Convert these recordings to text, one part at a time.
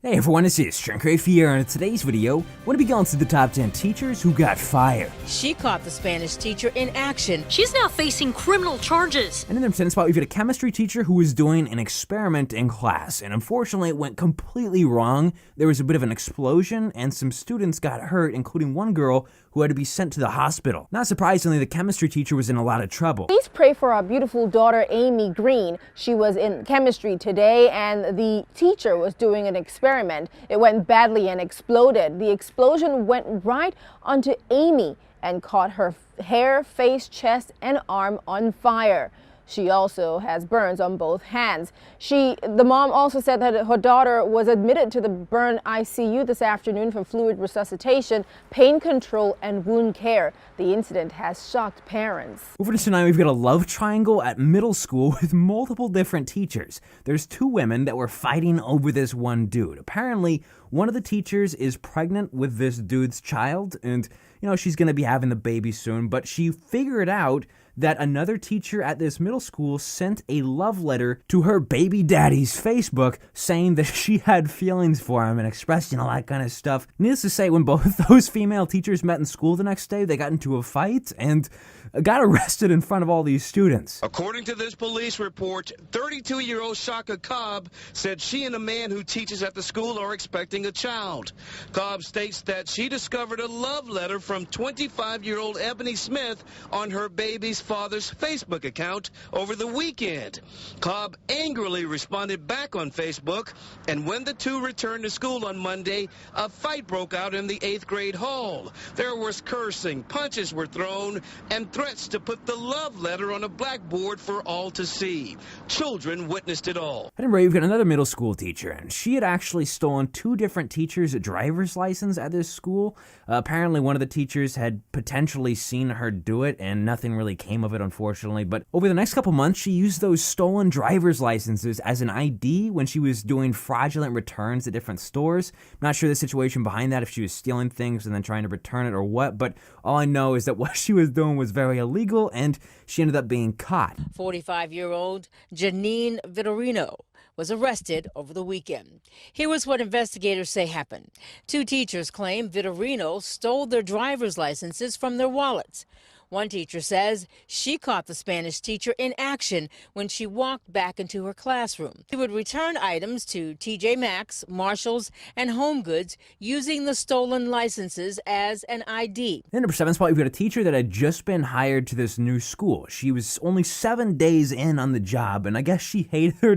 Hey everyone, this is Shankar here, and in today's video, we're going to be going through the top 10 teachers who got fired. She caught the Spanish teacher in action. She's now facing criminal charges. And in the number 10 spot, we've got a chemistry teacher who was doing an experiment in class, and unfortunately it went completely wrong. There was a bit of an explosion, and some students got hurt, including one girl who had to be sent to the hospital. Not surprisingly, the chemistry teacher was in a lot of trouble. Please pray for our beautiful daughter, Amy Green. She was in chemistry today, and the teacher was doing an experiment. It went badly and exploded. The explosion went right onto Amy and caught her hair, face, chest, and arm on fire. She also has burns on both hands. The mom also said that her daughter was admitted to the burn ICU this afternoon for fluid resuscitation, pain control, and wound care. The incident has shocked parents. Over to tonight, we've got a love triangle at middle school with multiple different teachers. There's two women that were fighting over this one dude. Apparently, one of the teachers is pregnant with this dude's child, and she's going to be having the baby soon, but she figured out that another teacher at this middle school sent a love letter to her baby daddy's Facebook saying that she had feelings for him and expressing all that kind of stuff. Needless to say, when both those female teachers met in school the next day, they got into a fight and got arrested in front of all these students. According to this police report, 32-year-old Shaka Cobb said she and a man who teaches at the school are expecting a child. Cobb states that she discovered a love letter from 25-year-old Ebony Smith on her baby's father's Facebook account over the weekend. Cobb angrily responded back on Facebook, and when the two returned to school on Monday, a fight broke out in the 8th grade hall. There was cursing, punches were thrown, and threats to put the love letter on a blackboard for all to see. Children witnessed it all. And we've got another middle school teacher, and she had actually stolen two different teachers' driver's license at this school. Apparently one of the teachers had potentially seen her do it, and nothing really came of it, unfortunately. But over the next couple months, she used those stolen driver's licenses as an ID when she was doing fraudulent returns at different stores. I'm not sure the situation behind that, if she was stealing things and then trying to return it or what, but all I know is that what she was doing was very illegal, and she ended up being caught. 45-year-old Janine Vitorino was arrested over the weekend. Here was what investigators say happened. Two teachers claim Vitorino stole their driver's licenses from their wallets. One teacher says she caught the Spanish teacher in action when she walked back into her classroom. She would return items to TJ Maxx, Marshalls, and Home Goods using the stolen licenses as an ID. In number 7 spot, we've got a teacher that had just been hired to this new school. She was only 7 days in on the job, and I guess she hated her.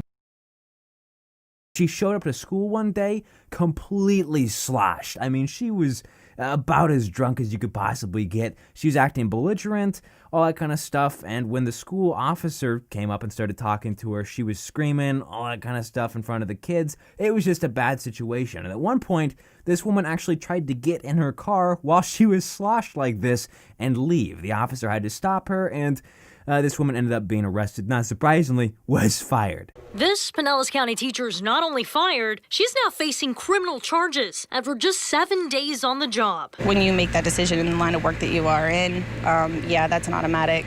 She showed up to school one day completely sloshed. I mean, she was about as drunk as you could possibly get. She was acting belligerent, all that kind of stuff, and when the school officer came up and started talking to her, she was screaming, all that kind of stuff in front of the kids. It was just a bad situation, and at one point, this woman actually tried to get in her car while she was sloshed like this and leave. The officer had to stop her, and this woman ended up being arrested, not surprisingly, was fired. This Pinellas County teacher is not only fired, she's now facing criminal charges after just 7 days on the job. When you make that decision in the line of work that you are in, that's an automatic,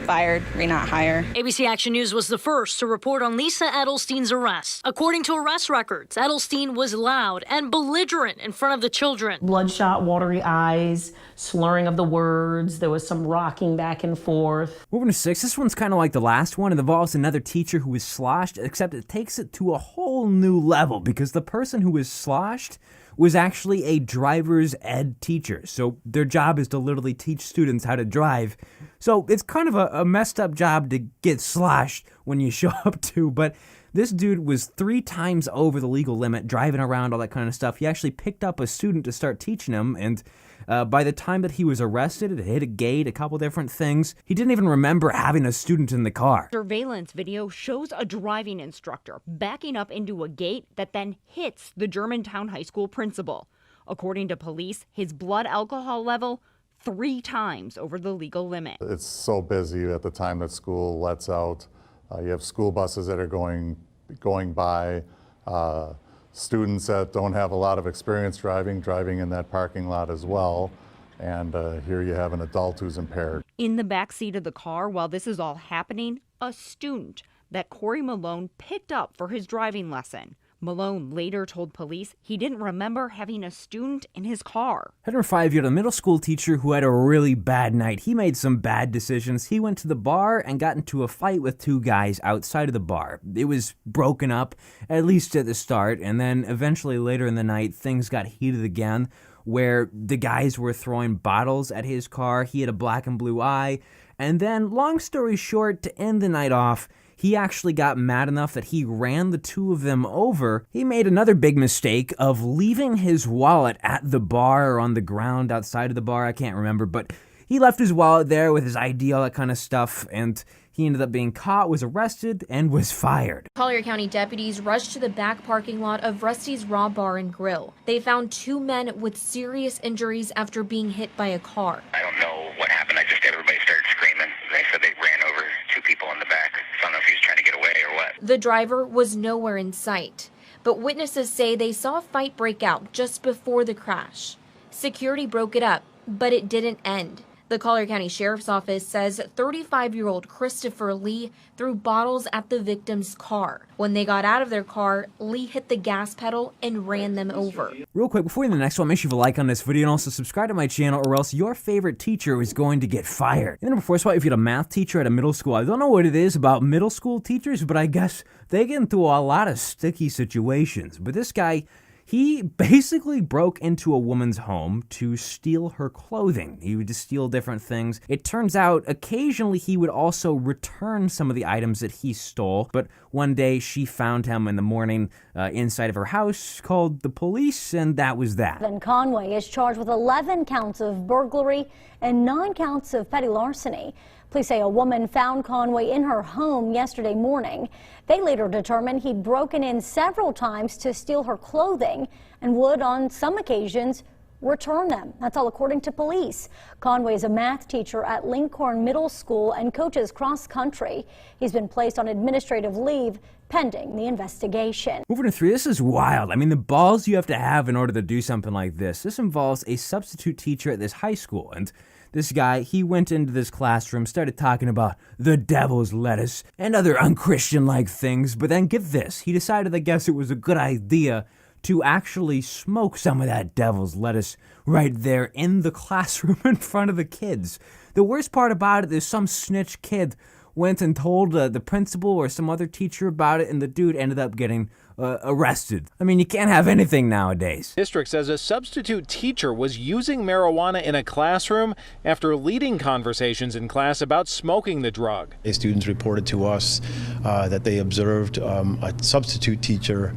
fired, not hire. ABC Action News was the first to report on Lisa Edelstein's arrest. According to arrest records, Edelstein was loud and belligerent in front of the children. Bloodshot, watery eyes, slurring of the words. There was some rocking back and forth. Moving to 6, this one's kind of like the last one. It involves another teacher who was sloshed, except it takes it to a whole new level because the person who was sloshed was actually a driver's ed teacher. So their job is to literally teach students how to drive. So it's kind of a messed up job to get sloshed when you show up to, but this dude was 3 times over the legal limit, driving around, all that kind of stuff. He actually picked up a student to start teaching him, and by the time that he was arrested, it hit a gate, a couple different things. He didn't even remember having a student in the car. Surveillance video shows a driving instructor backing up into a gate that then hits the Germantown High School principal. According to police, his blood alcohol level 3 times over the legal limit. It's so busy at the time that school lets out. You have school buses that are going by, students that don't have a lot of experience driving in that parking lot as well. And here you have an adult who's impaired. In the back seat of the car while this is all happening, a student that Corey Malone picked up for his driving lesson Malone later told police he didn't remember having a student in his car. Head number 5, you had a middle school teacher who had a really bad night. He made some bad decisions. He went to the bar and got into a fight with 2 guys outside of the bar. It was broken up, at least at the start, and then eventually later in the night, things got heated again, where the guys were throwing bottles at his car. He had a black and blue eye. And then, long story short, to end the night off, he actually got mad enough that he ran the 2 of them over. He made another big mistake of leaving his wallet at the bar or on the ground outside of the bar. I can't remember, but he left his wallet there with his ID, all that kind of stuff, and he ended up being caught, was arrested, and was fired. Collier County deputies rushed to the back parking lot of Rusty's Raw Bar and Grill. They found 2 men with serious injuries after being hit by a car. I don't know what happened. Everybody started screaming. They said they ran over 2 people in the back. I don't know if he was trying to get away or what. The driver was nowhere in sight, but witnesses say they saw a fight break out just before the crash. Security broke it up, but it didn't end. The Collier County Sheriff's Office says 35-year-old Christopher Lee threw bottles at the victim's car. When they got out of their car, Lee hit the gas pedal and ran them over. Real quick, before we do the next one, make sure you leave a like on this video and also subscribe to my channel, or else your favorite teacher is going to get fired. And then number 4 spot, if you had a math teacher at a middle school, I don't know what it is about middle school teachers, but I guess they get into a lot of sticky situations. But this guy, he basically broke into a woman's home to steal her clothing. He would just steal different things. It turns out occasionally he would also return some of the items that he stole, but one day she found him in the morning inside of her house, called the police, and that was that. Then Conway is charged with 11 counts of burglary and 9 counts of petty larceny. Police say a woman found Conway in her home yesterday morning. They later determined he'd broken in several times to steal her clothing and would, on some occasions, return them. That's all according to police. Conway is a math teacher at Lincoln Middle School and coaches cross country. He's been placed on administrative leave pending the investigation. Moving to 3, this is wild. I mean, the balls you have to have in order to do something like this. This involves a substitute teacher at this high school, and this guy, he went into this classroom, started talking about the devil's lettuce and other unchristian-like things, but then get this, he decided, I guess it was a good idea to actually smoke some of that devil's lettuce right there in the classroom in front of the kids. The worst part about it is some snitch kid went and told the principal or some other teacher about it, and the dude ended up getting arrested. I mean, you can't have anything nowadays. District says a substitute teacher was using marijuana in a classroom after leading conversations in class about smoking the drug. Students reported to us that they observed a substitute teacher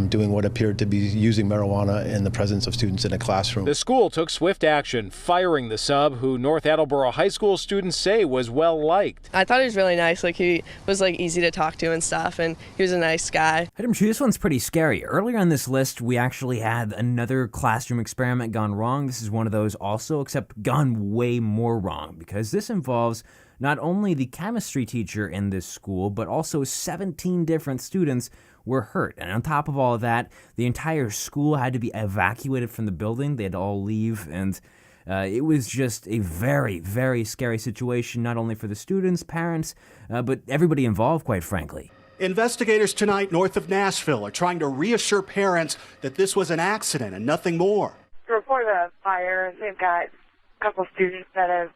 doing what appeared to be using marijuana in the presence of students in a classroom. The school took swift action, firing the sub, who North Attleboro High School students say was well liked. I thought he was really nice. Like, he was easy to talk to and stuff, and he was a nice guy. This one's pretty scary. Earlier on this list, we actually had another classroom experiment gone wrong. This is one of those also, except gone way more wrong, because this involves not only the chemistry teacher in this school, but also 17 different students were hurt. And on top of all of that, the entire school had to be evacuated from the building. They had to all leave, and it was just a very, very scary situation, not only for the students, parents, but everybody involved, quite frankly. Investigators tonight north of Nashville are trying to reassure parents that this was an accident and nothing more. To report a fire, they've got a couple students that are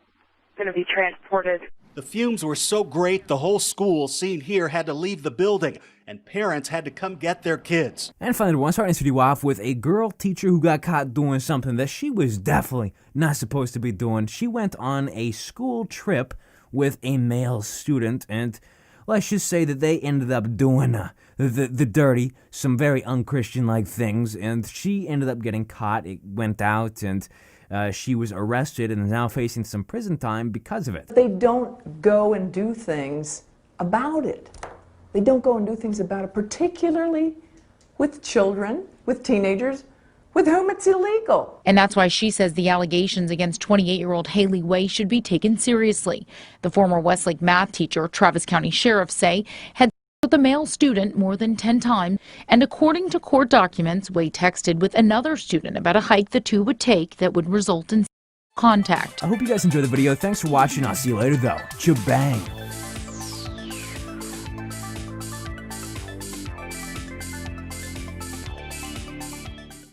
going to be transported. The fumes were so great, the whole school seen here had to leave the building, and parents had to come get their kids. And finally, I want to start this video off with a girl teacher who got caught doing something that she was definitely not supposed to be doing. She went on a school trip with a male student, and let's just say that they ended up doing the dirty, some very unchristian-like things, and she ended up getting caught. It went out, and she was arrested and is now facing some prison time because of it. They don't go and do things about it. They don't go and do things about it, particularly with children, with teenagers, with whom it's illegal. And that's why she says the allegations against 28-year-old Haley Way should be taken seriously. The former Westlake math teacher, Travis County sheriffs say, had with a male student more than 10 times, and according to court documents, Way texted with another student about a hike the two would take that would result in contact. I hope you guys enjoyed the video. Thanks for watching. I'll see you later, though. Cha-bang.